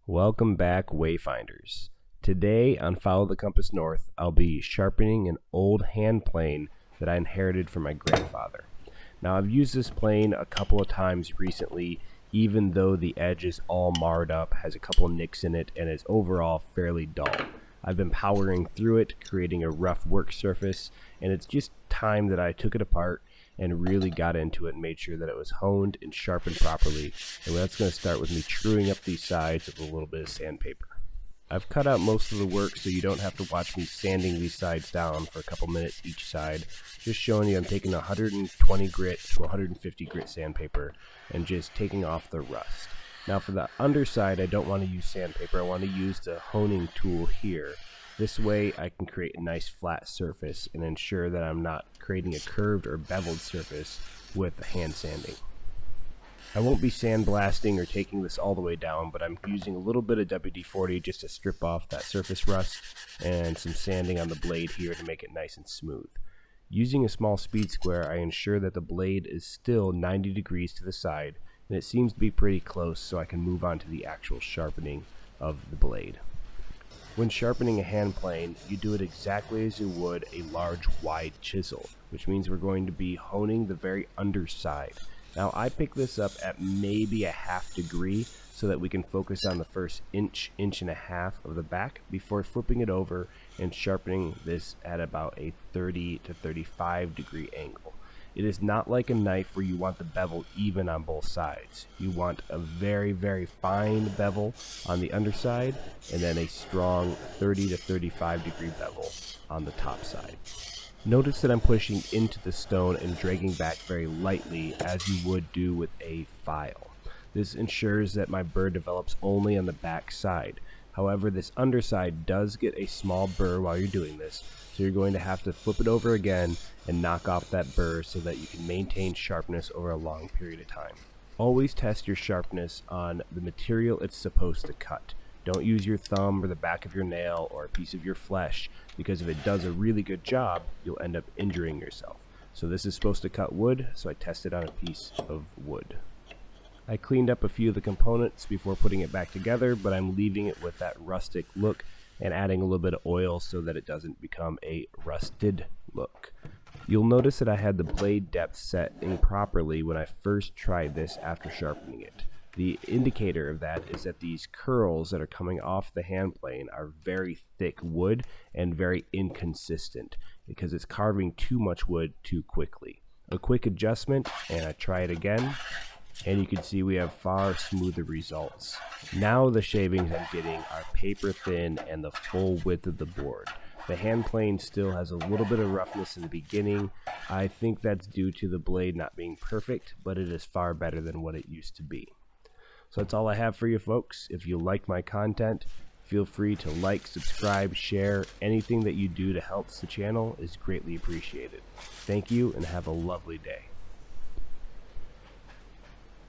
Welcome back, Wayfinders. Today on Follow the Compass North, I'll be sharpening an old hand plane that I inherited from my grandfather. Now, I've used this plane a couple of times recently, even though the edge is all marred up, has a couple nicks in it, and is overall fairly dull. I've been powering through it, creating a rough work surface, and it's just time that I took it apart and really got into it and made sure that it was honed and sharpened properly. And that's going to start with me truing up these sides with a little bit of sandpaper. I've cut out most of the work so you don't have to watch me sanding these sides down for a couple minutes each side. Just showing you I'm taking 120 grit to 150 grit sandpaper and just taking off the rust. Now for the underside, I don't want to use sandpaper. I want to use the honing tool here. This way I can create a nice flat surface and ensure that I'm not creating a curved or beveled surface with the hand sanding. I won't be sandblasting or taking this all the way down, but I'm using a little bit of WD-40 just to strip off that surface rust and some sanding on the blade here to make it nice and smooth. Using a small speed square, I ensure that the blade is still 90 degrees to the side, and it seems to be pretty close, so I can move on to the actual sharpening of the blade. When sharpening a hand plane, you do it exactly as you would a large wide chisel, which means we're going to be honing the very underside. Now I pick this up at maybe a ½ degree so that we can focus on the first inch and a half of the back before flipping it over and sharpening this at about a 30 to 35 degree angle. It is not like a knife where you want the bevel even on both sides. You want a very, very fine bevel on the underside and then a strong 30 to 35 degree bevel on the top side. Notice that I'm pushing into the stone and dragging back very lightly as you would do with a file. This ensures that my burr develops only on the back side. However, this underside does get a small burr while you're doing this, so you're going to have to flip it over again and knock off that burr so that you can maintain sharpness over a long period of time. Always test your sharpness on the material it's supposed to cut. Don't use your thumb or the back of your nail or a piece of your flesh, because if it does a really good job, you'll end up injuring yourself. So this is supposed to cut wood, so I tested on a piece of wood. I cleaned up a few of the components before putting it back together, but I'm leaving it with that rustic look and adding a little bit of oil so that it doesn't become a rusted look. You'll notice that I had the blade depth set improperly when I first tried this after sharpening it. The indicator of that is that these curls that are coming off the hand plane are very thick wood and very inconsistent because it's carving too much wood too quickly. A quick adjustment and I try it again, and you can see we have far smoother results. Now the shavings I'm getting are paper thin and the full width of the board. The hand plane still has a little bit of roughness in the beginning. I think that's due to the blade not being perfect, but it is far better than what it used to be. So that's all I have for you folks. If you like my content, feel free to like, subscribe, share. Anything that you do to help the channel is greatly appreciated. Thank you and have a lovely day.